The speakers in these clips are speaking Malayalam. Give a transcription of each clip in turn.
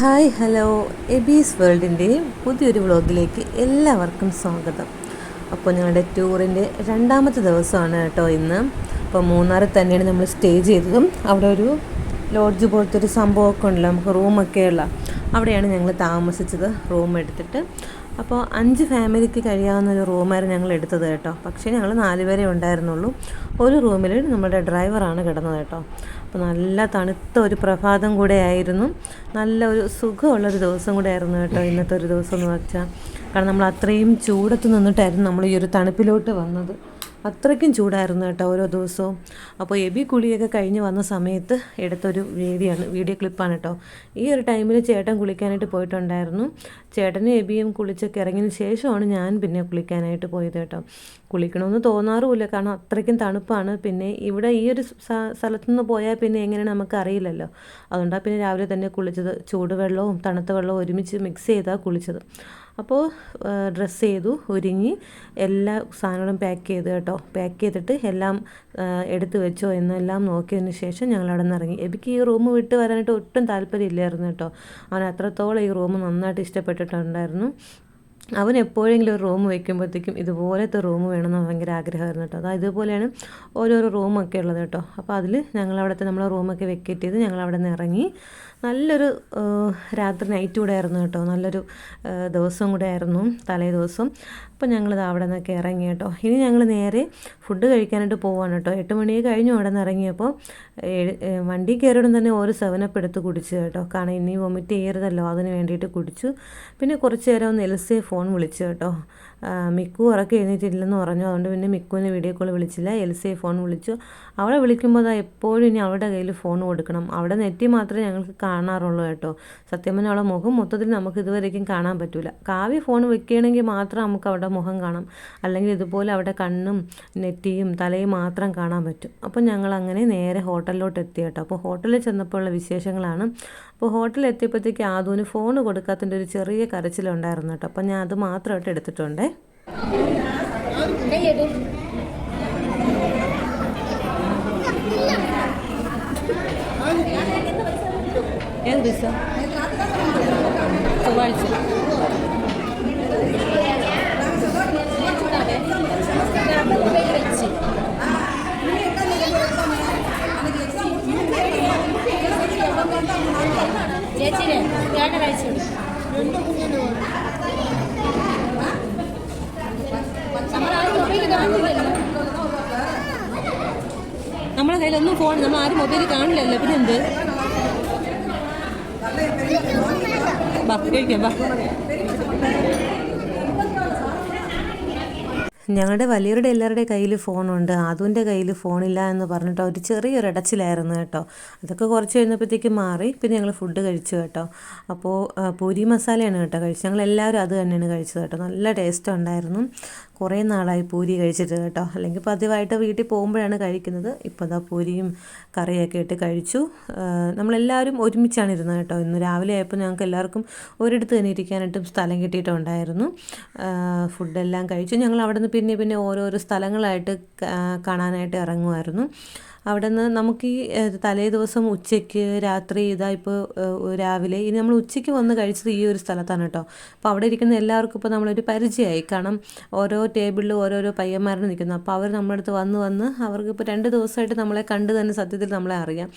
ഹായ് ഹലോ എബീസ് വേൾഡിൻ്റെ പുതിയൊരു വ്ളോഗിലേക്ക് എല്ലാവർക്കും സ്വാഗതം. അപ്പോൾ ഞങ്ങളുടെ ടൂറിൻ്റെ രണ്ടാമത്തെ ദിവസമാണ് കേട്ടോ ഇന്ന്. അപ്പോൾ മൂന്നാറിൽ തന്നെയാണ് നമ്മൾ സ്റ്റേ ചെയ്തതും. അവിടെ ഒരു ലോഡ്ജ് പോലത്തെ ഒരു സംഭവമൊക്കെ ഉണ്ടല്ലോ, നമുക്ക് റൂമൊക്കെയുള്ള അവിടെയാണ് ഞങ്ങൾ താമസിച്ചത്, റൂം എടുത്തിട്ട്. അപ്പോൾ 5 ഫാമിലിക്ക് കഴിയാവുന്ന ഒരു റൂമായിരുന്നു ഞങ്ങൾ എടുത്തത് കേട്ടോ. പക്ഷേ ഞങ്ങൾ 4 പേരെ ഉണ്ടായിരുന്നുള്ളൂ. ഒരു റൂമിൽ നമ്മുടെ ഡ്രൈവറാണ് കിടന്നത് കേട്ടോ. അപ്പോൾ നല്ല തണുത്ത ഒരു പ്രഭാതം കൂടെ ആയിരുന്നു, നല്ല ഒരു സുഖമുള്ളൊരു ദിവസം കൂടെ ആയിരുന്നു കേട്ടോ ഇന്നത്തെ ഒരു ദിവസം എന്ന് വെച്ചാൽ. കാരണം നമ്മൾ അത്രയും ചൂടത്ത് നിന്നിട്ടായിരുന്നു നമ്മൾ ഈ ഒരു തണുപ്പിലോട്ട് വന്നത്. അത്രയ്ക്കും ചൂടായിരുന്നു കേട്ടോ ഓരോ ദിവസവും. അപ്പോൾ എബി കുളിയൊക്കെ കഴിഞ്ഞ് വന്ന സമയത്ത് എടുത്തൊരു വീഡിയോ ക്ലിപ്പാണ് കേട്ടോ. ഈ ഒരു ടൈമിൽ ചേട്ടൻ കുളിക്കാനായിട്ട് പോയിട്ടുണ്ടായിരുന്നു. ചേട്ടനും എബിയും കുളിച്ചൊക്കെ ഇറങ്ങിയതിന് ശേഷമാണ് ഞാൻ പിന്നെ കുളിക്കാനായിട്ട് പോയത് കേട്ടോ. കുളിക്കണമെന്ന് തോന്നാറുമില്ല, കാരണം അത്രയ്ക്കും തണുപ്പാണ്. പിന്നെ ഇവിടെ ഈ ഒരു സ്ഥലത്തുനിന്ന് പോയാൽ പിന്നെ എങ്ങനെയാണ് നമുക്ക് അറിയില്ലല്ലോ. അതുകൊണ്ടാണ് പിന്നെ രാവിലെ തന്നെ കുളിച്ചത്. ചൂടുവെള്ളവും തണുത്ത വെള്ളവും ഒരുമിച്ച് മിക്സ് ചെയ്താണ് കുളിച്ചത്. അപ്പോൾ ഡ്രസ്സ് ചെയ്തു, ഒരുങ്ങി എല്ലാ സാധനങ്ങളും പാക്ക് ചെയ്ത് കേട്ടോ. പാക്ക് ചെയ്തിട്ട് എല്ലാം എടുത്തു വെച്ചോ എന്നെല്ലാം നോക്കിയതിന് ശേഷം ഞങ്ങൾ അവിടെ നിന്ന് ഇറങ്ങി. എനിക്ക് ഈ റൂം വിട്ട് വരാനായിട്ട് ഒട്ടും താല്പര്യമില്ലായിരുന്നു കേട്ടോ. അവൻ അത്രത്തോളം ഈ റൂം നന്നായിട്ട് ഇഷ്ടപ്പെട്ടിട്ടുണ്ടായിരുന്നു. അവൻ എപ്പോഴെങ്കിലും ഒരു റൂം വയ്ക്കുമ്പോഴത്തേക്കും ഇതുപോലത്തെ റൂം വേണമെന്ന് ഭയങ്കര ആഗ്രഹമായിരുന്നു കേട്ടോ. അതായത് ഇതുപോലെയാണ് ഓരോരോ റൂമൊക്കെ ഉള്ളത് കേട്ടോ. അപ്പോൾ അതിൽ ഞങ്ങളവിടുത്തെ നമ്മളെ റൂമൊക്കെ വെക്കേറ്റ് ചെയ്ത് ഞങ്ങളവിടെ നിന്ന് ഇറങ്ങി. നല്ലൊരു രാത്രി നൈറ്റ് കൂടെ ആയിരുന്നു കേട്ടോ. നല്ലൊരു ദിവസം കൂടെ ആയിരുന്നു, തലേ ദിവസം. അപ്പോൾ ഞങ്ങളിത് അവിടെ നിന്നൊക്കെ ഇറങ്ങി കേട്ടോ. ഇനി ഞങ്ങൾ നേരെ ഫുഡ് കഴിക്കാനായിട്ട് പോവാണ് കേട്ടോ. 8 മണി കഴിഞ്ഞു അവിടെ നിന്ന് ഇറങ്ങിയപ്പോൾ വണ്ടി കയറിയിടും തന്നെ ഓരോ 7 എടുത്ത് കുടിച്ചു കേട്ടോ. കാരണം ഇനി വൊമിറ്റ് ചെയ്യരുതല്ലോ, അതിന് വേണ്ടിയിട്ട് കുടിച്ചു. പിന്നെ കുറച്ച് നേരം ഒന്ന് എൽസിയെ ഫോൺ വിളിച്ചു കേട്ടോ. മിക്കു ഉറക്കെ എഴുന്നേറ്റില്ലെന്ന് പറഞ്ഞു. അതുകൊണ്ട് പിന്നെ മിക്കുവിനെ വീഡിയോ കോൾ വിളിച്ചില്ല, എൽസിയെ ഫോൺ വിളിച്ചു. അവളെ വിളിക്കുമ്പോൾ എപ്പോഴും ഇനി അവളുടെ കയ്യിൽ ഫോൺ കൊടുക്കണം. അവിടെ നെറ്റി മാത്രമേ ഞങ്ങൾക്ക് കാണാറുള്ളൂ കേട്ടോ. സത്യം പറഞ്ഞാൽ അവളെ മുഖം മൊത്തത്തിൽ നമുക്ക് ഇതുവരേക്കും കാണാൻ പറ്റില്ല. കാവ്യ ഫോൺ വെക്കുകയാണെങ്കിൽ മാത്രം നമുക്ക് അവളുടെ മുഖം കാണാം, അല്ലെങ്കിൽ ഇതുപോലെ അവിടെ കണ്ണും നെറ്റിയും തലയും മാത്രം കാണാൻ പറ്റും. അപ്പോൾ ഞങ്ങൾ അങ്ങനെ നേരെ ഹോട്ടലിലോട്ട് എത്തി കേട്ടോ. അപ്പോൾ ഹോട്ടലിൽ ചെന്നപ്പോഴുള്ള വിശേഷങ്ങളാണ്. അപ്പോൾ ഹോട്ടലിൽ എത്തിയപ്പോഴത്തേക്ക് ആദൂന് ഫോൺ കൊടുക്കാത്തതിൻ്റെ ഒരു ചെറിയ കരച്ചിലുണ്ടായിരുന്നു കേട്ടോ. അപ്പോൾ ഞാൻ അത് മാത്രമായിട്ട് എടുത്തിട്ടുണ്ടേ. ഏത് ദിവസം? ചൊവ്വാഴ്ച. നമ്മളെ കയ്യിലൊന്നും ഫോൺ, നമ്മൾ ആരും മൊബൈൽ കാണില്ലല്ലോ. പിന്നെ എന്ത് കഴിക്കാം. ഞങ്ങളുടെ വലിയവരുടെ എല്ലാവരുടെ കയ്യിൽ ഫോണുണ്ട്, അതുവിൻ്റെ കയ്യിൽ ഫോണില്ല എന്ന് പറഞ്ഞിട്ട് ഒരു ചെറിയൊരു ഇടച്ചിലായിരുന്നു കേട്ടോ. അതൊക്കെ കുറച്ച് കഴിഞ്ഞപ്പോഴത്തേക്ക് മാറി. പിന്നെ ഞങ്ങൾ ഫുഡ് കഴിച്ചു കേട്ടോ. അപ്പോൾ പൂരി മസാലയാണ് കേട്ടോ കഴിച്ചത്. ഞങ്ങളെല്ലാവരും അത് തന്നെയാണ് കഴിച്ചത് കേട്ടോ. നല്ല ടേസ്റ്റ് ഉണ്ടായിരുന്നു. കുറേ നാളായി പൂരി കഴിച്ചിട്ട് കേട്ടോ. അല്ലെങ്കിൽ പതിവായിട്ട് വീട്ടിൽ പോകുമ്പോഴാണ് കഴിക്കുന്നത്. ഇപ്പോൾ ദാ പൂരിയും കറിയൊക്കെ ഇട്ട് കഴിച്ചു. നമ്മളെല്ലാവരും ഒരുമിച്ചാണ് ഇരുന്നത് കേട്ടോ. ഇന്ന് രാവിലെ ആയപ്പോൾ ഞങ്ങൾക്ക് എല്ലാവർക്കും ഒരിടത്ത് തന്നെ ഇരിക്കാനായിട്ടും സ്ഥലം കിട്ടിയിട്ടുണ്ടായിരുന്നു. ഫുഡെല്ലാം കഴിച്ചു. ഞങ്ങൾ അവിടെ നിന്ന് പിന്നെ ഓരോരോ സ്ഥലങ്ങളായിട്ട് കാണാനായിട്ട് ഇറങ്ങുമായിരുന്നു. അവിടെ നിന്ന് നമുക്ക് ഈ തലേ ദിവസം ഉച്ചയ്ക്ക് രാത്രി ഇപ്പോൾ രാവിലെ ഇനി നമ്മൾ ഉച്ചയ്ക്ക് വന്ന് കഴിച്ചത് ഈ ഒരു സ്ഥലത്താണ് കേട്ടോ. അപ്പോൾ അവിടെ ഇരിക്കുന്ന എല്ലാവർക്കും ഇപ്പോൾ നമ്മളൊരു പരിചയമായി. കാരണം ഓരോ ടേബിളിൽ ഓരോരോ പയ്യന്മാരാണ് നിൽക്കുന്നത്. അപ്പോൾ അവർ നമ്മുടെ അടുത്ത് വന്ന് അവർക്ക് ഇപ്പോൾ 2 ദിവസമായിട്ട് നമ്മളെ കണ്ട് തന്നെ സത്യത്തിൽ നമ്മളെ അറിയാം.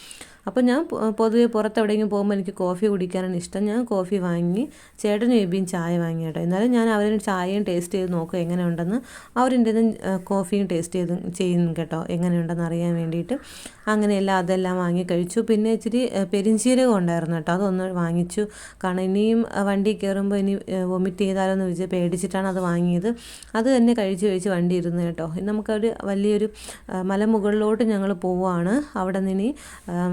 അപ്പോൾ ഞാൻ പൊതുവെ പുറത്ത് എവിടെയെങ്കിലും പോകുമ്പോൾ എനിക്ക് കോഫി കുടിക്കാനാണ് ഇഷ്ടം. ഞാൻ കോഫി വാങ്ങി, ചേട്ടനും എബിയും ചായ വാങ്ങി കേട്ടോ. എന്നാലും ഞാൻ അവരും ചായയും ടേസ്റ്റ് ചെയ്ത് നോക്കും എങ്ങനെയുണ്ടെന്ന്. അവരെൻ്റെ കോഫിയും ടേസ്റ്റ് ചെയ്യും കേട്ടോ, എങ്ങനെയുണ്ടെന്ന് അറിയാൻ വേണ്ടിയിട്ട്. അങ്ങനെയെല്ലാം അതെല്ലാം വാങ്ങി കഴിച്ചു. പിന്നെ ഇച്ചിരി പെരിഞ്ചീരകം ഉണ്ടായിരുന്നു കേട്ടോ, അതൊന്ന് വാങ്ങിച്ചു. കാരണം ഇനിയും വണ്ടി കയറുമ്പോൾ ഇനി വൊമിറ്റ് ചെയ്താലോ എന്ന് പേടിച്ചിട്ടാണ് അത് വാങ്ങിയത്. അത് തന്നെ കഴിച്ച് വണ്ടി ഇരുന്ന് കേട്ടോ. നമുക്കൊരു വലിയൊരു മലമുകളിലോട്ട് ഞങ്ങൾ പോവുകയാണ്. അവിടെ നിന്ന് ഇനി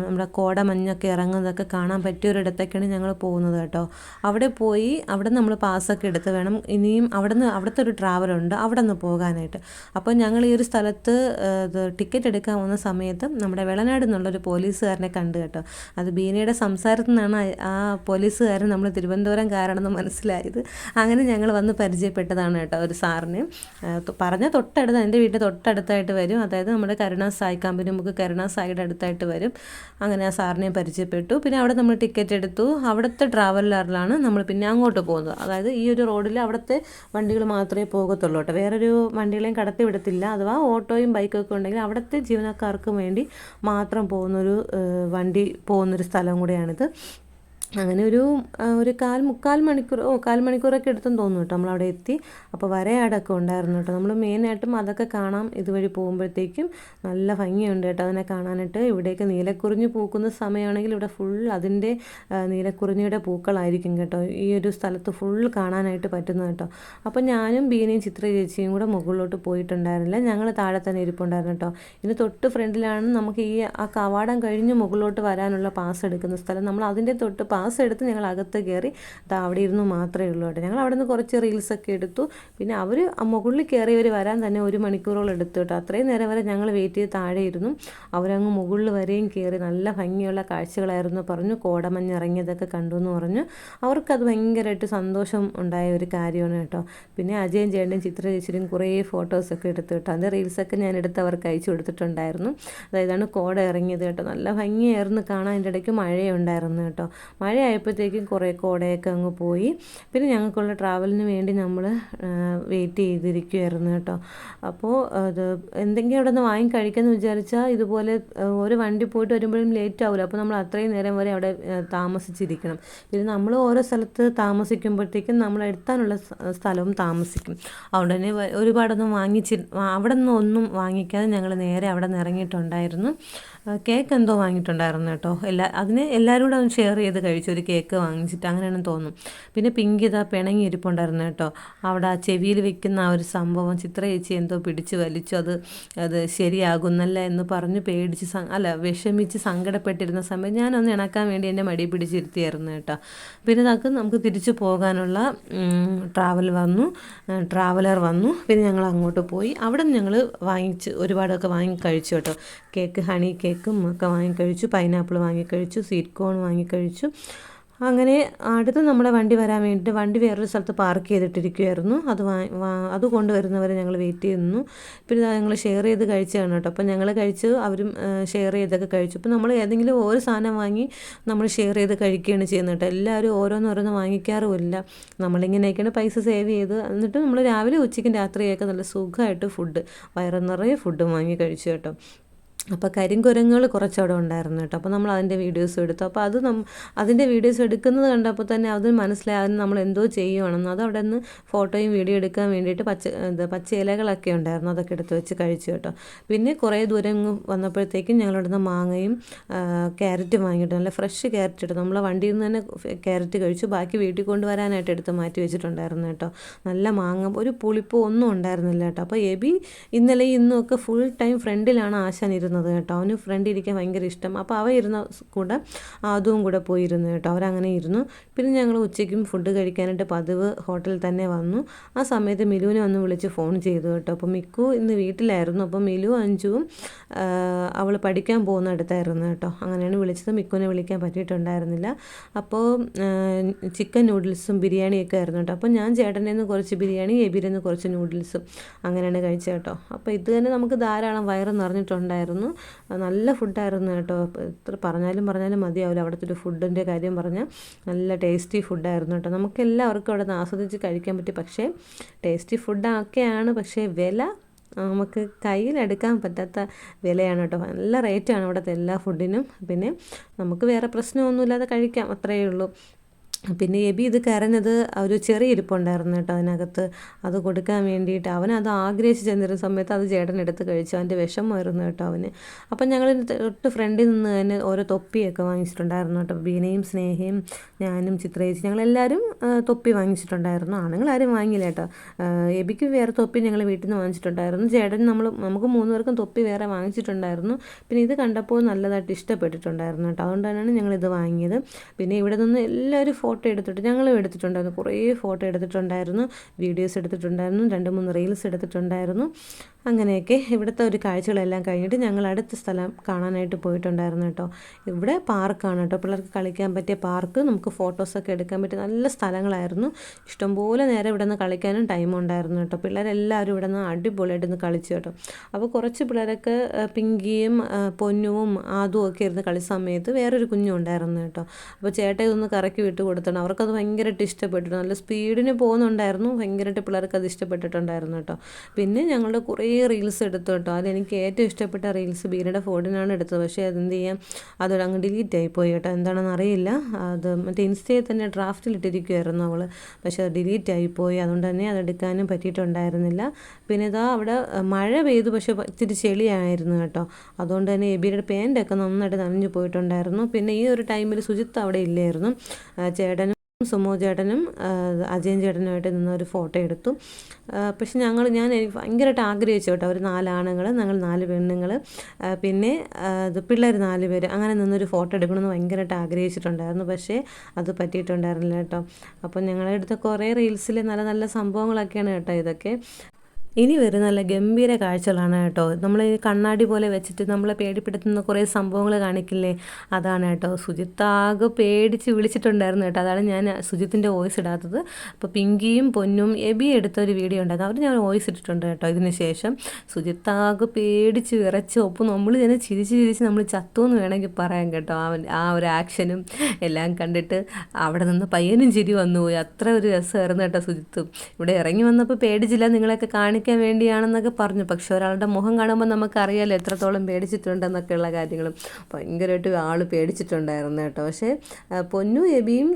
നമ്മുടെ കോടമഞ്ഞൊക്കെ ഇറങ്ങുന്നതൊക്കെ കാണാൻ പറ്റിയൊരിടത്തൊക്കെയാണ് ഞങ്ങൾ പോകുന്നത് കേട്ടോ. അവിടെ പോയി അവിടെ നമ്മൾ പാസ്സൊക്കെ എടുത്ത് വേണം ഇനിയും അവിടുത്തെ ഒരു ട്രാവലുണ്ട് അവിടെ നിന്ന് പോകാനായിട്ട്. അപ്പോൾ ഞങ്ങൾ ഈ ഒരു സ്ഥലത്ത് ടിക്കറ്റ് എടുക്കാൻ വന്ന സമയത്ത് നമ്മുടെ വെളനാട് എന്നുള്ളൊരു പോലീസുകാരനെ കണ്ടു കേട്ടോ. അത് ബീനയുടെ സംസാരത്തിൽ നിന്നാണ് ആ പോലീസുകാരൻ നമ്മൾ തിരുവനന്തപുരംകാരാണെന്ന് മനസ്സിലായത്. അങ്ങനെ ഞങ്ങൾ വന്ന് പരിചയപ്പെട്ടതാണ് കേട്ടോ ഒരു സാറിന്. പറഞ്ഞ തൊട്ടടുത്ത് എൻ്റെ വീട്ടിൽ തൊട്ടടുത്തായിട്ട് വരും. അതായത് നമ്മുടെ കരുണാസായി കമ്പനി നമുക്ക് കരുണാസായിയുടെ അടുത്തായിട്ട് വരും. അങ്ങനെ ആ സാറിനെ പരിചയപ്പെട്ടു. പിന്നെ അവിടെ നമ്മൾ ടിക്കറ്റ് എടുത്തു. അവിടുത്തെ ട്രാവലറിലാണ് നമ്മൾ പിന്നെ അങ്ങോട്ട് പോകുന്നത്. അതായത് ഈ ഒരു റോഡിൽ അവിടുത്തെ വണ്ടികൾ മാത്രമേ പോകത്തുള്ളൂ കേട്ടോ, വേറൊരു വണ്ടികളെയും കടത്തി വിടത്തില്ല. അഥവാ ഓട്ടോയും ബൈക്കൊക്കെ ഉണ്ടെങ്കിൽ അവിടുത്തെ ജീവനക്കാർക്ക് വേണ്ടി മാത്രം പോകുന്നൊരു വണ്ടി പോകുന്നൊരു സ്ഥലം കൂടെയാണിത്. അങ്ങനെ ഒരു മുക്കാൽ മണിക്കൂറൊക്കെ എടുത്തെന്ന് തോന്നുന്നു കേട്ടോ നമ്മളവിടെ എത്തി. അപ്പോൾ വരയാടൊക്കെ ഉണ്ടായിരുന്നു കേട്ടോ. നമ്മൾ മെയിനായിട്ടും അതൊക്കെ കാണാം. ഇതുവഴി പോകുമ്പോഴത്തേക്കും നല്ല ഭംഗിയുണ്ട് കേട്ടോ അതിനെ കാണാനായിട്ട്. ഇവിടേക്ക് നീലക്കുറിഞ്ഞി പൂക്കുന്ന സമയമാണെങ്കിൽ ഇവിടെ ഫുൾ അതിൻ്റെ നീലക്കുറിഞ്ഞിയുടെ പൂക്കളായിരിക്കും കേട്ടോ ഈ ഒരു സ്ഥലത്ത് ഫുൾ കാണാനായിട്ട് പറ്റുന്നത് കേട്ടോ. അപ്പോൾ ഞാനും ബീനയും ചിത്ര ചേച്ചിയും കൂടെ മുകളിലോട്ട് പോയിട്ടുണ്ടായിരുന്നില്ല. ഞങ്ങൾ താഴെ തന്നെ ഇരിപ്പുണ്ടായിരുന്നു കേട്ടോ. ഇതിന് തൊട്ട് ഫ്രണ്ടിലാണ് നമുക്ക് ആ കവാടം കഴിഞ്ഞ് മുകളിലോട്ട് വരാനുള്ള പാസ് എടുക്കുന്ന സ്ഥലം. നമ്മൾ അതിൻ്റെ തൊട്ട് പാസ് എടുത്ത് ഞങ്ങൾ അകത്ത് കയറി അവിടെ ഇരുന്ന് മാത്രമേ ഉള്ളൂ കേട്ടോ. ഞങ്ങൾ അവിടെ നിന്ന് കുറച്ച് റീൽസൊക്കെ എടുത്തു. പിന്നെ അവർ മുകളിൽ കയറിയവർ വരാൻ തന്നെ 1 മണിക്കൂറോളം എടുത്തു കേട്ടോ. അത്രയും നേരം വരെ ഞങ്ങൾ വെയിറ്റ് ചെയ്ത് താഴെ ഇരുന്നു. അവരങ്ങ് മുകളിൽ വരെയും കയറി നല്ല ഭംഗിയുള്ള കാഴ്ചകളായിരുന്നു പറഞ്ഞു. കോടമഞ്ഞ് ഇറങ്ങിയതൊക്കെ കണ്ടു എന്ന് പറഞ്ഞു. അവർക്കത് ഭയങ്കരമായിട്ട് സന്തോഷം ഉണ്ടായ ഒരു കാര്യമാണ് കേട്ടോ. പിന്നെ അജയും ചേട്ടനും ചിത്ര ചേച്ചിയും കുറേ ഫോട്ടോസൊക്കെ എടുത്തു കേട്ടോ. അതിൻ്റെ റീൽസൊക്കെ ഞാൻ എടുത്ത് അവർക്ക് അയച്ചു കൊടുത്തിട്ടുണ്ടായിരുന്നു. അതായതാണ് കോട ഇറങ്ങിയത് കേട്ടോ. നല്ല ഭംഗിയായിരുന്നു കാണാൻ. അതിൻ്റെ ഇടയ്ക്ക് മഴയുണ്ടായിരുന്നു കേട്ടോ. മഴയായപ്പോഴത്തേക്കും കുറേ കോടയൊക്കെ അങ്ങ് പോയി. പിന്നെ ഞങ്ങൾക്കുള്ള ട്രാവലിന് വേണ്ടി നമ്മൾ വെയിറ്റ് ചെയ്തിരിക്കുമായിരുന്നു കേട്ടോ. അപ്പോൾ അത് എന്തെങ്കിലും അവിടെ നിന്ന് വാങ്ങി കഴിക്കാമെന്ന് വിചാരിച്ചാൽ ഇതുപോലെ ഒരു വണ്ടി പോയിട്ട് വരുമ്പോഴും ലേറ്റ് ആവില്ല. അപ്പോൾ നമ്മൾ അത്രയും നേരം വരെ അവിടെ താമസിച്ചിരിക്കണം. പിന്നെ നമ്മൾ ഓരോ സ്ഥലത്ത് താമസിക്കുമ്പോഴത്തേക്കും നമ്മൾ എത്താനുള്ള സ്ഥലവും താമസിക്കും. അതുകൊണ്ട് തന്നെ ഒരുപാടൊന്നും അവിടെ നിന്ന് ഒന്നും വാങ്ങിക്കാതെ ഞങ്ങൾ നേരെ അവിടെ നിന്ന് ഇറങ്ങിയിട്ടുണ്ടായിരുന്നു. കേക്ക് എന്തോ വാങ്ങിയിട്ടുണ്ടായിരുന്നു കേട്ടോ. അതിന് എല്ലാവരും കൂടെ ഒന്ന് ഷെയർ ചെയ്ത് കഴിച്ചു. ഒരു കേക്ക് വാങ്ങിച്ചിട്ട് അങ്ങനെയാണെന്ന് തോന്നും. പിന്നെ പിങ്ക് ഇതാ പിണങ്ങി ഇരിപ്പുണ്ടായിരുന്നു കേട്ടോ. അവിടെ ആ ചെവിയിൽ വെക്കുന്ന ആ ഒരു സംഭവം ചിത്ര ചേച്ചി എന്തോ പിടിച്ച് വലിച്ചു. അത് ശരിയാകുന്നല്ല എന്ന് പറഞ്ഞ് പേടിച്ച് വിഷമിച്ച് സങ്കടപ്പെട്ടിരുന്ന സമയം ഞാനൊന്ന് ഇണക്കാൻ വേണ്ടി എൻ്റെ മടി പിടിച്ചിരുത്തിയായിരുന്നു കേട്ടോ. പിന്നെ നമുക്ക് തിരിച്ചു പോകാനുള്ള ട്രാവലർ വന്നു. പിന്നെ ഞങ്ങൾ അങ്ങോട്ട് പോയി. അവിടെ നിന്ന് ഞങ്ങൾ ഒരുപാടൊക്കെ വാങ്ങി കഴിച്ചു കേട്ടോ. ഹണി കേക്കും ഒക്കെ വാങ്ങിക്കഴിച്ചു. പൈനാപ്പിൾ വാങ്ങിക്കഴിച്ചു. Sweet corn വാങ്ങിക്കഴിച്ചു. അങ്ങനെ അടുത്ത് നമ്മുടെ വണ്ടി വരാൻ വേണ്ടിയിട്ട് വണ്ടി വേറൊരു സ്ഥലത്ത് പാർക്ക് ചെയ്തിട്ടിരിക്കുമായിരുന്നു. അത് കൊണ്ടുവരുന്നവരെ ഞങ്ങൾ വെയിറ്റ് ചെയ്യുന്നു. പിന്നെ ഞങ്ങൾ ഷെയർ ചെയ്ത് കഴിച്ചതാണ് കേട്ടോ. അപ്പോൾ ഞങ്ങൾ കഴിച്ചു, അവരും ഷെയർ ചെയ്തൊക്കെ കഴിച്ചു. ഇപ്പോൾ നമ്മൾ ഏതെങ്കിലും ഒരു സാധനം വാങ്ങി നമ്മൾ ഷെയർ ചെയ്ത് കഴിക്കുകയാണ് ചെയ്യുന്നത് കേട്ടോ. എല്ലാവരും ഓരോന്ന് വാങ്ങിക്കാറുമില്ല. നമ്മളിങ്ങനെയൊക്കെയാണ് പൈസ സേവ് ചെയ്ത് എന്നിട്ട് നമ്മൾ രാവിലെ ഉച്ചയ്ക്കും രാത്രിയൊക്കെ നല്ല സുഖമായിട്ട് വയറ് നിറയെ ഫുഡും വാങ്ങി കഴിച്ചു കേട്ടോ. അപ്പോൾ കരിങ്കുരങ്ങൾ കുറച്ചവിടെ ഉണ്ടായിരുന്നു കേട്ടോ. അപ്പോൾ നമ്മൾ അതിൻ്റെ വീഡിയോസ് എടുത്തു. അപ്പോൾ അതിൻ്റെ വീഡിയോസ് എടുക്കുന്നത് കണ്ടപ്പോൾ തന്നെ അത് മനസ്സിലായി അതിന് നമ്മൾ എന്തോ ചെയ്യുവാണെന്ന്. അത് അവിടെ നിന്ന് ഫോട്ടോയും വീഡിയോ എടുക്കാൻ വേണ്ടിയിട്ട് പച്ച ഇലകളൊക്കെ ഉണ്ടായിരുന്നു. അതൊക്കെ എടുത്ത് വെച്ച് കഴിച്ചു കേട്ടോ. പിന്നെ കുറേ ദൂരം വന്നപ്പോഴത്തേക്കും ഞങ്ങളവിടെ നിന്ന് മാങ്ങയും ക്യാരറ്റും വാങ്ങിയിട്ട് നല്ല ഫ്രഷ് ക്യാരറ്റ് എടുത്തു. നമ്മളെ വണ്ടിയിൽ നിന്ന് തന്നെ ക്യാരറ്റ് കഴിച്ചു. ബാക്കി വീട്ടിൽ കൊണ്ടുവരാനായിട്ട് എടുത്ത് മാറ്റി വെച്ചിട്ടുണ്ടായിരുന്നു കേട്ടോ. നല്ല മാങ്ങ, ഒരു പുളിപ്പോ ഒന്നും ഉണ്ടായിരുന്നില്ല കേട്ടോ. അപ്പോൾ എബി ഇന്നലെ ഇന്നും ഒക്കെ ഫുൾ ടൈം ഫ്രണ്ടിലാണ് ആശാൻ ഇരുന്നത് കേട്ടോ. അവന് ഫ്രണ്ട് ഇരിക്കാൻ ഭയങ്കര ഇഷ്ടം. അപ്പോൾ അവ ഇരുന്ന കൂടെ അതും കൂടെ പോയിരുന്നു കേട്ടോ. അവരങ്ങനെ ഇരുന്നു. പിന്നെ ഞങ്ങൾ ഉച്ചയ്ക്കും ഫുഡ് കഴിക്കാനായിട്ട് പതിവ് ഹോട്ടലിൽ തന്നെ വന്നു. ആ സമയത്ത് മിലുവിനെ വന്ന് വിളിച്ച് ഫോൺ ചെയ്തു കേട്ടോ. അപ്പോൾ മിക്കു ഇന്ന് വീട്ടിലായിരുന്നു. അപ്പോൾ മിലു അഞ്ചുവും അവൾ പഠിക്കാൻ പോകുന്നിടത്തായിരുന്നു കേട്ടോ. അങ്ങനെയാണ് വിളിച്ചത്. മിക്കുവിനെ വിളിക്കാൻ പറ്റിയിട്ടുണ്ടായിരുന്നില്ല. അപ്പോൾ ചിക്കൻ നൂഡിൽസും ബിരിയാണിയൊക്കെ ആയിരുന്നു കേട്ടോ. അപ്പോൾ ഞാൻ ചേട്ടൻ്റെ നിന്ന് കുറച്ച് ബിരിയാണി, എബിയിൽ നിന്ന് കുറച്ച് നൂഡിൽസും അങ്ങനെയാണ് കഴിച്ചത് കേട്ടോ. അപ്പോൾ ഇത് തന്നെ നമുക്ക് ധാരാളം വയറ് നിറഞ്ഞിട്ടുണ്ടായിരുന്നു. നല്ല ഫുഡായിരുന്നു കേട്ടോ. എത്ര പറഞ്ഞാലും മതിയാവില്ല. അവിടുത്തെ ഒരു ഫുഡിൻ്റെ കാര്യം പറഞ്ഞാൽ നല്ല ടേസ്റ്റി ഫുഡായിരുന്നു കേട്ടോ. നമുക്കെല്ലാവർക്കും അവിടെ നിന്ന് ആസ്വദിച്ച് കഴിക്കാൻ പറ്റി. പക്ഷേ ടേസ്റ്റി ഫുഡൊക്കെയാണ്, പക്ഷേ വില നമുക്ക് കയ്യിലെടുക്കാൻ പറ്റാത്ത വിലയാണ് കേട്ടോ. നല്ല റേറ്റാണ് അവിടുത്തെ എല്ലാ ഫുഡിനും. പിന്നെ നമുക്ക് വേറെ പ്രശ്നമൊന്നുമില്ലാതെ കഴിക്കാം, അത്രയേ ഉള്ളൂ. പിന്നെ എബി ഇത് കരഞ്ഞത് ഒരു ചെറിയ ഇരിപ്പുണ്ടായിരുന്നു കേട്ടോ അതിനകത്ത്. അത് കൊടുക്കാൻ വേണ്ടിയിട്ട് അവനത് ആഗ്രഹിച്ച് ചെന്നിരുന്ന സമയത്ത് അത് ചേട്ടനെടുത്ത് കഴിച്ചു. അവൻ്റെ വിഷമമായിരുന്നു കേട്ടോ അവന്. അപ്പം ഞങ്ങൾ തൊട്ട് ഫ്രണ്ടിൽ നിന്ന് തന്നെ ഓരോ തൊപ്പിയൊക്കെ വാങ്ങിച്ചിട്ടുണ്ടായിരുന്നു കേട്ടോ. ബീനയും സ്നേഹയും ഞാനും ചിത്രയേച്ചി ഞങ്ങളെല്ലാവരും തൊപ്പി വാങ്ങിച്ചിട്ടുണ്ടായിരുന്നു. ആണുങ്ങളാരും വാങ്ങിയില്ല കേട്ടോ. എബിക്ക് വേറെ തൊപ്പി ഞങ്ങൾ വീട്ടിൽ നിന്ന് വാങ്ങിച്ചിട്ടുണ്ടായിരുന്നു. ചേട്ടൻ നമുക്ക് 3 പേർക്കും തൊപ്പി വേറെ വാങ്ങിച്ചിട്ടുണ്ടായിരുന്നു. പിന്നെ ഇത് കണ്ടപ്പോൾ നല്ലതായിട്ട് ഇഷ്ടപ്പെട്ടിട്ടുണ്ടായിരുന്നു കേട്ടോ. അതുകൊണ്ട് തന്നെയാണ് ഞങ്ങളിത് വാങ്ങിയത്. പിന്നെ ഇവിടെ നിന്ന് എല്ലാവരും ഫോട്ടോ എടുത്തിട്ട് ഞങ്ങളും എടുത്തിട്ടുണ്ടായിരുന്നു, കുറേ ഫോട്ടോ എടുത്തിട്ടുണ്ടായിരുന്നു, വീഡിയോസ് എടുത്തിട്ടുണ്ടായിരുന്നു, 2-3 റീൽസ് എടുത്തിട്ടുണ്ടായിരുന്നു. അങ്ങനെയൊക്കെ ഇവിടുത്തെ ഒരു കാഴ്ചകളെല്ലാം കഴിഞ്ഞിട്ട് ഞങ്ങൾ അടുത്ത സ്ഥലം കാണാനായിട്ട് പോയിട്ടുണ്ടായിരുന്നു കേട്ടോ. ഇവിടെ പാർക്കാണ് കേട്ടോ, പിള്ളേർക്ക് കളിക്കാൻ പറ്റിയ പാർക്ക്, നമുക്ക് ഫോട്ടോസൊക്കെ എടുക്കാൻ പറ്റിയ നല്ല സ്ഥലങ്ങളായിരുന്നു. ഇഷ്ടംപോലെ നേരം ഇവിടെ നിന്ന് കളിക്കാനും ടൈം ഉണ്ടായിരുന്നു കേട്ടോ. പിള്ളേരെല്ലാവരും ഇവിടെ നിന്ന് അടിപൊളിയായിട്ട് നിന്ന് കളിച്ചു കേട്ടോ. അപ്പോൾ കുറച്ച് പിള്ളേരൊക്കെ പിങ്കിയും പൊന്നുവും ആദും ഒക്കെ ഇരുന്ന് കളി സമയത്ത് വേറൊരു കുഞ്ഞും ഉണ്ടായിരുന്നു കേട്ടോ. അപ്പോൾ ചേട്ടൻ ഇതൊന്ന് കറക്കി വിട്ട് കൊടുത്തണം, അവർക്കത് ഭയങ്കരമായിട്ട് ഇഷ്ടപ്പെട്ടു. നല്ല സ്പീഡിന് പോകുന്നുണ്ടായിരുന്നു, ഭയങ്കരമായിട്ട് പിള്ളേർക്ക് അത് ഇഷ്ടപ്പെട്ടിട്ടുണ്ടായിരുന്നു കേട്ടോ. പിന്നെ ഞങ്ങളുടെ കുറേ റീൽസ് എടുത്തു കേട്ടോ. അതെനിക്ക് ഏറ്റവും ഇഷ്ടപ്പെട്ട റീൽസ് ബീനയുടെ ഫോണിനാണ് എടുത്തത്. പക്ഷേ അതെന്ത് ചെയ്യാം, അതോടെ അങ്ങ് ഡിലീറ്റ് ആയിപ്പോയി കേട്ടോ. എന്താണെന്ന് അറിയില്ല, അത് മറ്റേ ഇൻസ്റ്റയിൽ തന്നെ ഡ്രാഫ്റ്റിലിട്ടിരിക്കുമായിരുന്നു അവൾ, പക്ഷേ അത് ഡിലീറ്റ് ആയിപ്പോയി. അതുകൊണ്ട് തന്നെ അതെടുക്കാനും പറ്റിയിട്ടുണ്ടായിരുന്നില്ല. പിന്നെ ഇതാ അവിടെ മഴ പെയ്തു, പക്ഷേ ഇത്തിരി ചെളിയായിരുന്നു കേട്ടോ. അതുകൊണ്ട് തന്നെ എബിയുടെ പാൻറ്റൊക്കെ നന്നായിട്ട് നനഞ്ഞു പോയിട്ടുണ്ടായിരുന്നു. പിന്നെ ഈ ഒരു ടൈമിൽ സുജിത്ത് അവിടെ ഇല്ലായിരുന്നു. ചേട്ടനും സുമോ ചേട്ടനും അജയൻ ചേട്ടനുമായിട്ട് നിന്നൊരു ഫോട്ടോ എടുത്തു. പക്ഷെ ഞാൻ ഭയങ്കരമായിട്ട് ആഗ്രഹിച്ചു കേട്ടോ, ഒരു 4 ആണുങ്ങൾ, ഞങ്ങൾ 4 പെണ്ണുങ്ങൾ, പിന്നെ പിള്ളേർ 4 പേര്, അങ്ങനെ നിന്നൊരു ഫോട്ടോ എടുക്കണമെന്ന് ഭയങ്കരമായിട്ട് ആഗ്രഹിച്ചിട്ടുണ്ടായിരുന്നു. പക്ഷേ അത് പറ്റിയിട്ടുണ്ടായിരുന്നില്ല കേട്ടോ. അപ്പോൾ ഞങ്ങളെടുത്ത കുറേ റീൽസിൽ നല്ല നല്ല സംഭവങ്ങളൊക്കെയാണ് കേട്ടോ ഇതൊക്കെ. ഇനി വരുന്ന നല്ല ഗംഭീര കാഴ്ചകളാണ് കേട്ടോ. നമ്മൾ ഈ കണ്ണാടി പോലെ വെച്ചിട്ട് നമ്മളെ പേടിപ്പെടുത്തുന്ന കുറേ സംഭവങ്ങൾ കാണിക്കില്ലേ, അതാണ് കേട്ടോ. സുജിത്ത് ആകെ പേടിച്ച് വിളിച്ചിട്ടുണ്ടായിരുന്നു കേട്ടോ. അതാണ് ഞാൻ സുജിത്തിൻ്റെ വോയിസ് ഇടാത്തത്. അപ്പോൾ പിങ്കിയും പൊന്നും എബിയും എടുത്തൊരു വീഡിയോ ഉണ്ടായിരുന്നു, അവർ ഞാൻ വോയിസ് ഇട്ടിട്ടുണ്ട് കേട്ടോ. ഇതിന് ശേഷം സുജിത്ത് ആകെ പേടിച്ച് വിറച്ച്, ഒപ്പം നമ്മൾ തന്നെ ചിരിച്ച് നമ്മൾ ചത്തു എന്ന് വേണമെങ്കിൽ പറയാം കേട്ടോ. ആ ഒരു ആക്ഷനും എല്ലാം കണ്ടിട്ട് അവിടെ നിന്ന് പയ്യനും ചിരി വന്നുപോയി. അത്ര ഒരു രസമായിരുന്നു കേട്ടോ സുജിത്ത്. ഇവിടെ ഇറങ്ങി വന്നപ്പോൾ പേടിച്ചില്ല, നിങ്ങളെയൊക്കെ കാണിക്കാൻ വേണ്ടിയാണെന്നൊക്കെ പറഞ്ഞു. പക്ഷെ ഒരാളുടെ മുഖം കാണുമ്പോൾ നമുക്കറിയാലോ എത്രത്തോളം പേടിച്ചിട്ടുണ്ടെന്നൊക്കെയുള്ള കാര്യങ്ങളും. ഭയങ്കരമായിട്ട് ആൾ പേടിച്ചിട്ടുണ്ടായിരുന്നു കേട്ടോ. പക്ഷേ പൊന്നും എബിയും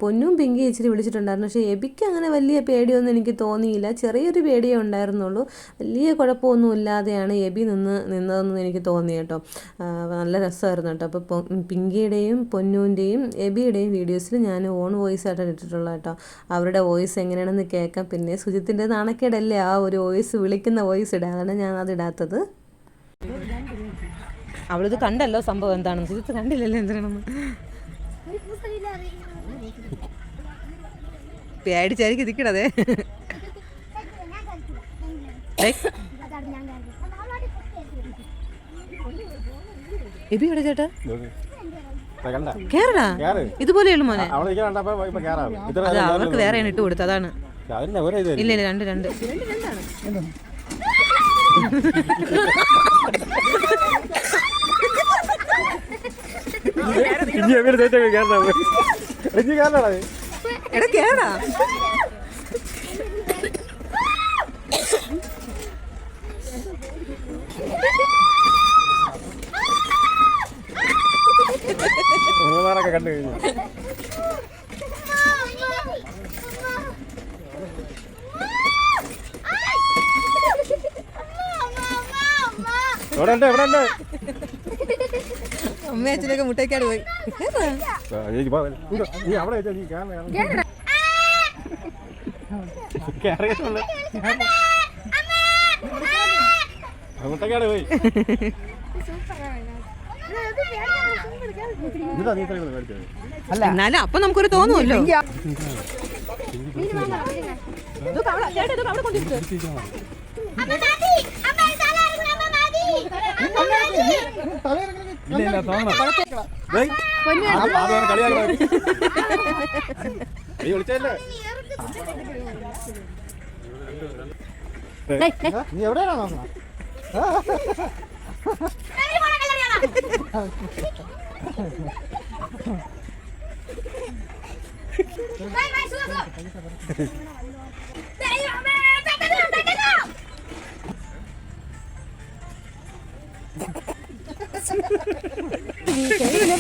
പൊന്നും പിങ്കിയും ഇച്ചിരി വിളിച്ചിട്ടുണ്ടായിരുന്നു. പക്ഷേ എബിക്ക് അങ്ങനെ വലിയ പേടിയൊന്നും എനിക്ക് തോന്നിയില്ല, ചെറിയൊരു പേടിയേ ഉണ്ടായിരുന്നുള്ളൂ. വലിയ കുഴപ്പമൊന്നും ഇല്ലാതെയാണ് എബി നിന്നതെന്ന് എനിക്ക് തോന്നി കേട്ടോ. നല്ല രസമായിരുന്നു കേട്ടോ. അപ്പോൾ പിങ്കിയുടെയും പൊന്നുവിൻ്റെയും എബിയുടെയും വീഡിയോസിൽ ഞാൻ ഓൺ വോയിസ് ആയിട്ടാണ് ഇട്ടിട്ടുള്ളത് കേട്ടോ. അവരുടെ വോയിസ് എങ്ങനെയാണെന്ന് കേൾക്കാം. പിന്നെ സുജിത്തിൻ്റെ നാണക്കേടല്ലേ ആ ഒരു വോയിസ്, വിളിക്കുന്ന വോയിസ് ഇടാം, അതാണ് ഞാൻ അതിടാത്തത്. അവളിത് കണ്ടല്ലോ സംഭവം എന്താണെന്ന്, സുജിത്ത് കണ്ടില്ലല്ലോ എന്താണെന്ന്. പേടിച്ചായിരിക്കും ഇരിക്കണതേ. എബി എവിടെ ചേട്ടാ? കേറടാ, ഇതുപോലെയുള്ളു മോനെ. അവർക്ക് വേറെയാണ് ഇട്ട് കൊടുത്തത്, അതാണ്. ഇല്ല 2 കണ്ടു കഴിഞ്ഞു. അമ്മ അച്ഛനൊക്കെ മുട്ടയ്ക്കാട് പോയി. മുട്ടയ്ക്കാട് പോയി. എന്നാലും അപ്പൊ നമുക്കൊരു തോന്നുമല്ലോ. നീ എവിടെയാണോ?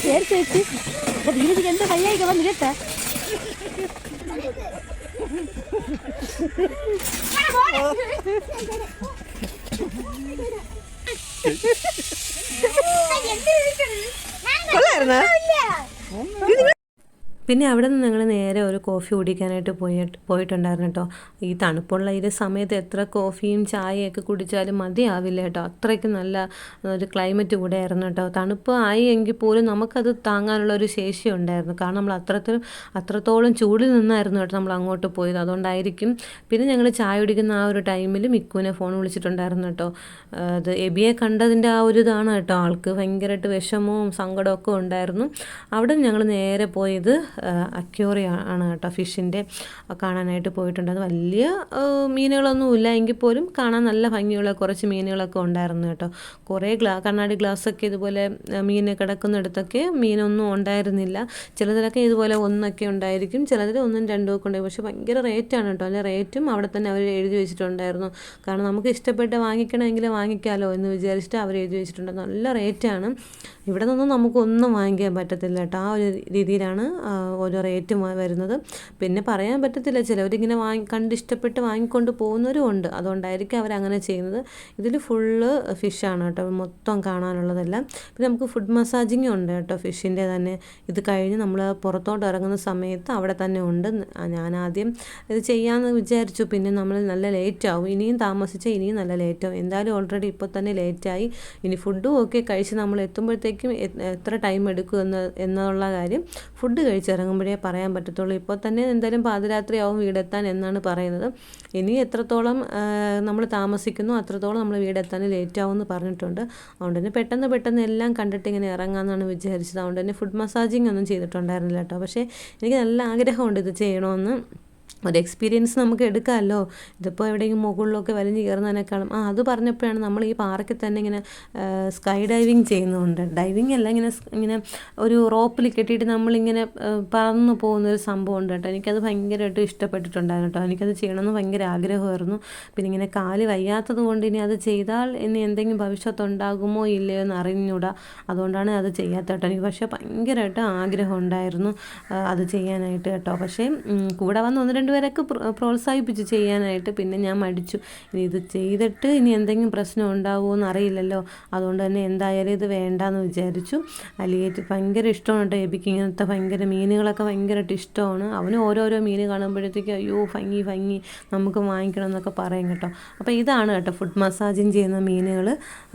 പേടിച്ച് വെച്ച് വീടിക്ക് എന്താ കയ്യായിക്ക വന്ന് കേട്ടാ. പിന്നെ അവിടെ നിന്ന് ഞങ്ങൾ നേരെ ഒരു കോഫി കുടിക്കാനായിട്ട് പോയിട്ടുണ്ടായിരുന്നു കേട്ടോ. ഈ തണുപ്പുള്ള ഈ സമയത്ത് എത്ര കോഫിയും ചായയൊക്കെ കുടിച്ചാലും മതിയാവില്ല കേട്ടോ. അത്രയ്ക്ക് നല്ല ഒരു ക്ലൈമറ്റ് കൂടെ ആയിരുന്നു കേട്ടോ. തണുപ്പ് ആയി എങ്കിൽ പോലും നമുക്കത് താങ്ങാനുള്ള ഒരു ശേഷി ഉണ്ടായിരുന്നു. കാരണം നമ്മൾ അത്രത്തോളം ചൂടിൽ നിന്നായിരുന്നു കേട്ടോ നമ്മൾ അങ്ങോട്ട് പോയത്. അതുകൊണ്ടായിരിക്കും. പിന്നെ ഞങ്ങൾ ചായ കുടിക്കുന്ന ആ ഒരു ടൈമിൽ മിക്കുവിനെ ഫോൺ വിളിച്ചിട്ടുണ്ടായിരുന്നു കേട്ടോ. അത് എബിയെ കണ്ടതിൻ്റെ ആ ഒരു ഇതാണ് കേട്ടോ. ആൾക്ക് ഭയങ്കരമായിട്ട് വിഷമവും സങ്കടമൊക്കെ ഉണ്ടായിരുന്നു. അവിടെ ഞങ്ങൾ നേരെ പോയത് അക്വേറിയം ആണ് കേട്ടോ. ഫിഷിൻ്റെ കാണാനായിട്ട് പോയിട്ടുണ്ടായിരുന്നു. വലിയ മീനുകളൊന്നുമില്ല എങ്കിൽ പോലും കാണാൻ നല്ല ഭംഗിയുള്ള കുറച്ച് മീനുകളൊക്കെ ഉണ്ടായിരുന്നു കേട്ടോ. കുറേ കണ്ണാടി ഗ്ലാസ്സൊക്കെ ഇതുപോലെ മീൻ കിടക്കുന്നിടത്തൊക്കെ മീനൊന്നും ഉണ്ടായിരുന്നില്ല. ചിലതിലൊക്കെ ഇതുപോലെ ഒന്നൊക്കെ ഉണ്ടായിരിക്കും, ചിലതിൽ ഒന്നും രണ്ടും ഒക്കെ ഉണ്ടായിരിക്കും. പക്ഷേ ഭയങ്കര റേറ്റാണ് കേട്ടോ. അതിൻ്റെ റേറ്റും അവിടെ തന്നെ അവർ എഴുതി വെച്ചിട്ടുണ്ടായിരുന്നു. കാരണം നമുക്ക് ഇഷ്ടപ്പെട്ട് വാങ്ങിക്കണമെങ്കിൽ വാങ്ങിക്കാമല്ലോ എന്ന് വിചാരിച്ചിട്ട് അവർ എഴുതി വെച്ചിട്ടുണ്ട്. നല്ല റേറ്റാണ്. ഇവിടെ നിന്നും നമുക്കൊന്നും വാങ്ങിക്കാൻ പറ്റത്തില്ല കേട്ടോ. ആ ഒരു രീതിയിലാണ് ഓരോ റേറ്റ് വരുന്നത്. പിന്നെ പറയാൻ പറ്റത്തില്ല, ചിലവരിങ്ങനെ കണ്ടിഷ്ടപ്പെട്ട് വാങ്ങിക്കൊണ്ട് പോകുന്നവരും ഉണ്ട്. അതുകൊണ്ടായിരിക്കും അവരങ്ങനെ ചെയ്യുന്നത്. ഇതിൽ ഫുള്ള് ഫിഷാണ് കേട്ടോ, മൊത്തം കാണാനുള്ളതെല്ലാം. പിന്നെ നമുക്ക് ഫുഡ് മസാജിങ് ഉണ്ട് കേട്ടോ ഫിഷിൻ്റെ തന്നെ. ഇത് കഴിഞ്ഞ് നമ്മൾ പുറത്തോട്ട് ഇറങ്ങുന്ന സമയത്ത് അവിടെ തന്നെ ഉണ്ട്. ഞാൻ ആദ്യം ഇത് ചെയ്യാമെന്ന് വിചാരിച്ചു. പിന്നെ നമ്മൾ നല്ല ലേറ്റാവും, ഇനിയും താമസിച്ചാൽ ഇനിയും നല്ല ലേറ്റാവും. എന്തായാലും ഓൾറെഡി ഇപ്പോൾ തന്നെ ലേറ്റായി. ഇനി ഫുഡും ഒക്കെ കഴിച്ച് നമ്മൾ എത്തുമ്പോഴത്തേക്കും എത്ര ടൈം എടുക്കും എന്നുള്ള കാര്യം ഫുഡ് കഴിച്ചിറങ്ങുമ്പോഴേ പറയാൻ പറ്റത്തുള്ളൂ. ഇപ്പോൾ തന്നെ എന്തായാലും പാതിരാത്രിയാവും വീടെത്താൻ എന്നാണ് പറയുന്നത്. ഇനി എത്രത്തോളം നമ്മൾ താമസിക്കുന്നു അത്രത്തോളം നമ്മൾ വീടെത്താൻ ലേറ്റാവും എന്ന് പറഞ്ഞിട്ടുണ്ട്. അതുകൊണ്ട് തന്നെ പെട്ടെന്ന് എല്ലാം കണ്ടിട്ട് ഇങ്ങനെ ഇറങ്ങാമെന്നാണ് വിചാരിച്ചത്. അതുകൊണ്ട് തന്നെ ഫുഡ് മസാജിങ് ഒന്നും ചെയ്തിട്ടുണ്ടായിരുന്നില്ല കേട്ടോ. പക്ഷേ എനിക്ക് നല്ല ആഗ്രഹമുണ്ട് ഇത് ചെയ്യണമെന്ന്. ഒരു എക്സ്പീരിയൻസ് നമുക്ക് എടുക്കാമല്ലോ. ഇതിപ്പോൾ എവിടെയെങ്കിലും മുകളിലൊക്കെ വലിഞ്ഞ് കയറുന്നതിനേക്കാളും അത് പറഞ്ഞപ്പോഴാണ് നമ്മൾ ഈ പാർക്കിൽ തന്നെ ഇങ്ങനെ സ്കൈ ഡൈവിങ് ചെയ്യുന്നുണ്ട്. ഡൈവിങ് അല്ല, ഇങ്ങനെ ഒരു റോപ്പിൽ കെട്ടിയിട്ട് നമ്മളിങ്ങനെ പറന്നു പോകുന്നൊരു സംഭവം ഉണ്ട് കേട്ടോ. എനിക്കത് ഭയങ്കരമായിട്ട് ഇഷ്ടപ്പെട്ടിട്ടുണ്ടായിരുന്നു കേട്ടോ. എനിക്കത് ചെയ്യണമെന്ന് ഭയങ്കര ആഗ്രഹമായിരുന്നു. പിന്നെ ഇങ്ങനെ കാല് വയ്യാത്തത് കൊണ്ട് ഇനി അത് ചെയ്താൽ ഇനി എന്തെങ്കിലും ഭവിഷ്യത്ത് ഉണ്ടാകുമോ ഇല്ലയോ എന്ന് അറിഞ്ഞൂടാ. അതുകൊണ്ടാണ് അത് ചെയ്യാത്ത കേട്ടോ. എനിക്ക് പക്ഷേ ഭയങ്കരമായിട്ട് ആഗ്രഹം ഉണ്ടായിരുന്നു അത് ചെയ്യാനായിട്ട് കേട്ടോ. പക്ഷേ കൂടെ വന്ന് 1-2 പേരൊക്കെ പ്രോത്സാഹിപ്പിച്ചു ചെയ്യാനായിട്ട്. പിന്നെ ഞാൻ മടിച്ചു. ഇനി ഇത് ചെയ്തിട്ട് ഇനി എന്തെങ്കിലും പ്രശ്നം ഉണ്ടാവുമോ എന്ന് അറിയില്ലല്ലോ. അതുകൊണ്ട് തന്നെ എന്തായാലും ഇത് വേണ്ടാന്ന് വിചാരിച്ചു. അലിയേറ്റ് ഭയങ്കര ഇഷ്ടമാണ് കേട്ടോ. എബിക്ക് ഇങ്ങനത്തെ ഭയങ്കര മീനുകളൊക്കെ ഭയങ്കരമായിട്ട് ഇഷ്ടമാണ്. അവന് ഓരോരോ മീൻ കാണുമ്പോഴത്തേക്കും അയ്യോ ഭംഗി നമുക്ക് വാങ്ങിക്കണം എന്നൊക്കെ പറയും കേട്ടോ. അപ്പോൾ ഇതാണ് കേട്ടോ ഫുഡ് മസാജിങ് ചെയ്യുന്ന മീനുകൾ.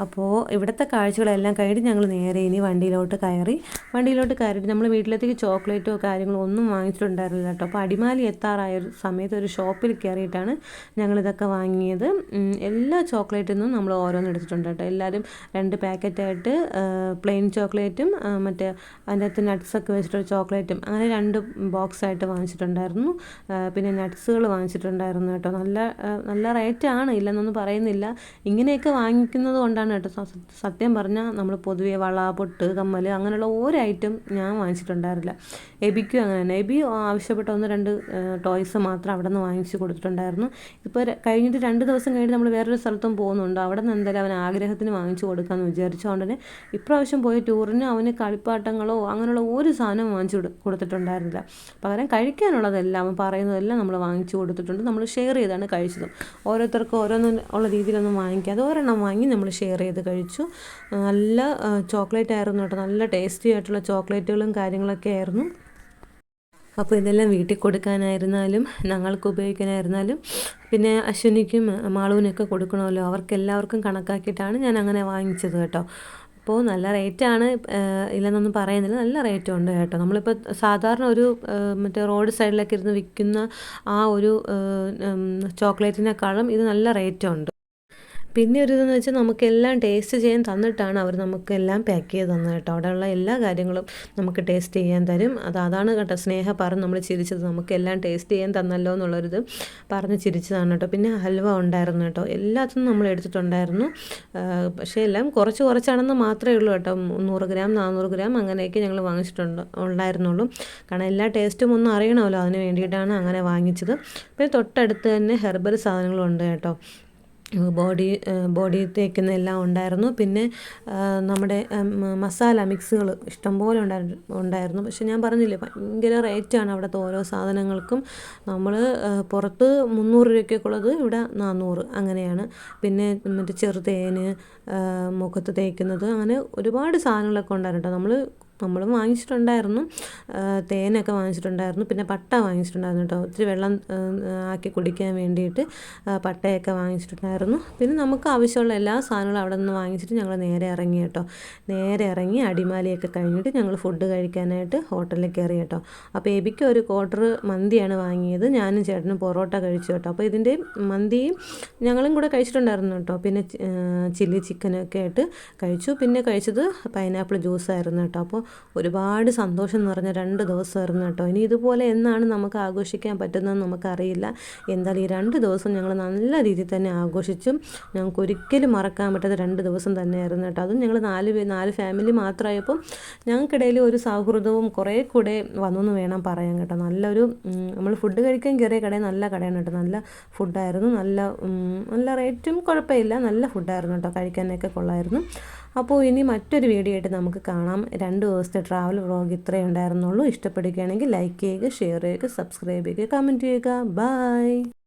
അപ്പോൾ ഇവിടുത്തെ കാഴ്ചകളെല്ലാം കഴിഞ്ഞ് ഞങ്ങൾ നേരെ ഇനി വണ്ടിയിലോട്ട് കയറിയിട്ട് നമ്മൾ വീട്ടിലേക്ക് ചോക്ലേറ്റോ കാര്യങ്ങളോ ഒന്നും വാങ്ങിച്ചിട്ടുണ്ടായിരുന്നില്ല കേട്ടോ. അപ്പോൾ അടിമാലി എത്താറായ സമയത്ത് ഒരു ഷോപ്പിൽ കയറിയിട്ടാണ് ഞങ്ങളിതൊക്കെ വാങ്ങിയത്. എല്ലാ ചോക്ലേറ്റിൽ നിന്നും നമ്മൾ ഓരോന്ന് എടുത്തിട്ടുണ്ട് കേട്ടോ. എല്ലാവരും 2 പാക്കറ്റായിട്ട് പ്ലെയിൻ ചോക്ലേറ്റും മറ്റേ അതിൻ്റെ അകത്ത് നട്ട്സൊക്കെ വെച്ചിട്ടൊരു ചോക്ലേറ്റും അങ്ങനെ 2 ബോക്സായിട്ട് വാങ്ങിച്ചിട്ടുണ്ടായിരുന്നു. പിന്നെ നട്ട്സുകൾ വാങ്ങിച്ചിട്ടുണ്ടായിരുന്നു കേട്ടോ. നല്ല റേറ്റാണ്, ഇല്ലെന്നൊന്നും പറയുന്നില്ല. ഇങ്ങനെയൊക്കെ വാങ്ങിക്കുന്നത് കൊണ്ടാണ് കേട്ടോ സത്യം പറഞ്ഞാൽ നമ്മൾ പൊതുവേ വള, പൊട്ട്, കമ്മൽ അങ്ങനെയുള്ള ഒരു ഐറ്റം ഞാൻ വാങ്ങിച്ചിട്ടുണ്ടായിരുന്നില്ല. എബിക്കും അങ്ങനെ തന്നെ. എബി ആവശ്യപ്പെട്ട 1-2 ടോയ്സ് മാത്രം അവിടെ നിന്ന് വാങ്ങിച്ച് കൊടുത്തിട്ടുണ്ടായിരുന്നു. ഇപ്പോൾ കഴിഞ്ഞിട്ട് 2 ദിവസം കഴിഞ്ഞിട്ട് നമ്മൾ വേറൊരു സ്ഥലത്തും പോകുന്നുണ്ട്. അവിടെ നിന്ന് എന്തായാലും അവൻ ആഗ്രഹത്തിന് വാങ്ങിച്ചു കൊടുക്കാമെന്ന് വിചാരിച്ചു. അതുകൊണ്ട് തന്നെ ഇപ്രാവശ്യം പോയ ടൂറിന് അവന് കളിപ്പാട്ടങ്ങളോ അങ്ങനെയുള്ള ഒരു സാധനവും വാങ്ങിച്ചു കൊടുത്തിട്ടുണ്ടായിരുന്നില്ല. പകരം കഴിക്കാനുള്ളതെല്ലാം അവൻ പറയുന്നതെല്ലാം നമ്മൾ വാങ്ങിച്ചു കൊടുത്തിട്ടുണ്ട്. നമ്മൾ ഷെയർ ചെയ്താണ് കഴിച്ചതും. ഓരോരുത്തർക്കും ഓരോന്നും ഉള്ള രീതിയിലൊന്നും വാങ്ങിക്കാതെ ഒരെണ്ണം വാങ്ങി നമ്മൾ ഷെയർ ചെയ്ത് കഴിച്ചു. നല്ല ചോക്ലേറ്റ് ആയിരുന്നു കേട്ടോ. നല്ല ടേസ്റ്റി ആയിട്ടുള്ള ചോക്ലേറ്റുകളും കാര്യങ്ങളൊക്കെ ആയിരുന്നു. അപ്പോൾ ഇതെല്ലാം വീട്ടിൽ കൊടുക്കാനായിരുന്നാലും ഞങ്ങൾക്ക് ഉപയോഗിക്കാനായിരുന്നാലും പിന്നെ അശ്വിനിക്കും മാളുവിനൊക്കെ കൊടുക്കണമല്ലോ. അവർക്കെല്ലാവർക്കും കണക്കാക്കിയിട്ടാണ് ഞാൻ അങ്ങനെ വാങ്ങിച്ചത് കേട്ടോ. അപ്പോൾ നല്ല റേറ്റാണ്, ഇല്ലെന്നൊന്നും പറയുന്നില്ല, നല്ല റേറ്റും ഉണ്ട് കേട്ടോ. നമ്മളിപ്പോൾ സാധാരണ ഒരു മറ്റേ റോഡ് സൈഡിലൊക്കെ ഇരുന്ന് വിൽക്കുന്ന ആ ഒരു ചോക്ലേറ്റിനേക്കാളും ഇത് നല്ല റേറ്റും ഉണ്ട്. പിന്നെ ഒരു ഇതെന്ന് വെച്ചാൽ നമുക്കെല്ലാം ടേസ്റ്റ് ചെയ്യാൻ തന്നിട്ടാണ് അവർ നമുക്കെല്ലാം പാക്ക് ചെയ്ത് തന്നത് കേട്ടോ. അവിടെയുള്ള എല്ലാ കാര്യങ്ങളും നമുക്ക് ടേസ്റ്റ് ചെയ്യാൻ തരും. അതാണ് കേട്ടോ സ്നേഹ പറഞ്ഞ് നമ്മൾ ചിരിച്ചത്. നമുക്കെല്ലാം ടേസ്റ്റ് ചെയ്യാൻ തന്നല്ലോ എന്നുള്ളൊരിത് പറഞ്ഞ് ചിരിച്ചതാണ് കേട്ടോ. പിന്നെ ഹൽവ ഉണ്ടായിരുന്നു കേട്ടോ. എല്ലാത്തിനും നമ്മൾ എടുത്തിട്ടുണ്ടായിരുന്നു. പക്ഷേ എല്ലാം കുറച്ചാണെന്ന് മാത്രമേ ഉള്ളൂ കേട്ടോ. 100 ഗ്രാം 400 ഗ്രാം അങ്ങനെയൊക്കെ ഞങ്ങൾ ഉണ്ടായിരുന്നുള്ളൂ. കാരണം എല്ലാ ടേസ്റ്റും ഒന്നും അറിയണമല്ലോ, അതിന് വേണ്ടിയിട്ടാണ് അങ്ങനെ വാങ്ങിച്ചത്. പിന്നെ തൊട്ടടുത്ത് തന്നെ ഹെർബൽ സാധനങ്ങളും ഉണ്ട് കേട്ടോ. ബോഡി തേക്കുന്ന എല്ലാം ഉണ്ടായിരുന്നു. പിന്നെ നമ്മുടെ മസാല മിക്സുകൾ ഇഷ്ടംപോലെ ഉണ്ടായിരുന്നു. പക്ഷെ ഞാൻ പറഞ്ഞില്ലേ ഭയങ്കര റേറ്റാണ് അവിടുത്തെ ഓരോ സാധനങ്ങൾക്കും. നമ്മൾ പുറത്ത് 300 രൂപയ്ക്കൊക്കെ ഉള്ളത് ഇവിടെ 400 അങ്ങനെയാണ്. പിന്നെ മറ്റേ ചെറുതേന്, മുഖത്ത് തേക്കുന്നത്, അങ്ങനെ ഒരുപാട് സാധനങ്ങളൊക്കെ ഉണ്ടായിരുന്നു കേട്ടോ. നമ്മൾ നമ്മളും വാങ്ങിച്ചിട്ടുണ്ടായിരുന്നു. തേനൊക്കെ വാങ്ങിച്ചിട്ടുണ്ടായിരുന്നു, പിന്നെ പട്ട വാങ്ങിച്ചിട്ടുണ്ടായിരുന്നു കേട്ടോ. ഒത്തിരി വെള്ളം ആക്കി കുടിക്കാൻ വേണ്ടിയിട്ട് പട്ടയൊക്കെ വാങ്ങിച്ചിട്ടുണ്ടായിരുന്നു. പിന്നെ നമുക്ക് ആവശ്യമുള്ള എല്ലാ സാധനങ്ങളും അവിടെ നിന്ന് വാങ്ങിച്ചിട്ട് ഞങ്ങൾ നേരെ ഇറങ്ങി കേട്ടോ. നേരെ ഇറങ്ങി അടിമാലിയൊക്കെ കഴിഞ്ഞിട്ട് ഞങ്ങൾ ഫുഡ് കഴിക്കാനായിട്ട് ഹോട്ടലിൽ കയറി കേട്ടോ. അപ്പോൾ എബിക്ക് ഒരു ക്വാർട്ടർ മന്തിയാണ് വാങ്ങിയത്, ഞാനും ചേട്ടനും പൊറോട്ട കഴിച്ചു കേട്ടോ. അപ്പോൾ ഇതിൻ്റെ മന്തിയും ഞങ്ങളും കൂടെ കഴിച്ചിട്ടുണ്ടായിരുന്നു കേട്ടോ. പിന്നെ ചില്ലി ചിക്കനൊക്കെ ആയിട്ട് കഴിച്ചു. പിന്നെ കഴിച്ചത് പൈനാപ്പിൾ ജ്യൂസായിരുന്നു കേട്ടോ. അപ്പോൾ ഒരുപാട് സന്തോഷം നിറഞ്ഞ 2 ദിവസമായിരുന്നു കേട്ടോ. ഇനി ഇതുപോലെ എന്നാണ് നമുക്ക് ആഘോഷിക്കാൻ പറ്റുന്നതെന്ന് നമുക്കറിയില്ല. എന്തായാലും ഈ 2 ദിവസം ഞങ്ങൾ നല്ല രീതിയിൽ തന്നെ ആഘോഷിച്ചു. ഞങ്ങൾക്ക് ഒരിക്കലും മറക്കാൻ പറ്റാത്ത 2 ദിവസം തന്നെയായിരുന്നു കേട്ടോ. അതും ഞങ്ങൾ 4 ഫാമിലി മാത്രമായപ്പോൾ ഞങ്ങൾക്കിടയിൽ ഒരു സൗഹൃദവും കുറേ കൂടെ വന്നു എന്ന് വേണം പറയാൻ കേട്ടോ. നല്ലൊരു നമ്മൾ ഫുഡ് കഴിക്കാൻ കയറിയ കടയിൽ നല്ല കടയാണ് കേട്ടോ. നല്ല ഫുഡായിരുന്നു, നല്ല റേറ്റും കുഴപ്പമില്ല, നല്ല ഫുഡായിരുന്നു കേട്ടോ. കഴിക്കാനൊക്കെ കൊള്ളായിരുന്നു. അപ്പോൾ ഇനി മറ്റൊരു വീഡിയോ ആയിട്ട് നമുക്ക് കാണാം. 2 ദിവസത്തെ ട്രാവൽ വ്ളോഗ് ഇത്രയേ ഉണ്ടായിരുന്നുള്ളൂ. ഇഷ്ടപ്പെടുകയാണെങ്കിൽ ലൈക്ക് ചെയ്യുക, ഷെയർ ചെയ്യുക, സബ്സ്ക്രൈബ് ചെയ്യുക, കമൻറ്റ് ചെയ്യുക. ബൈ.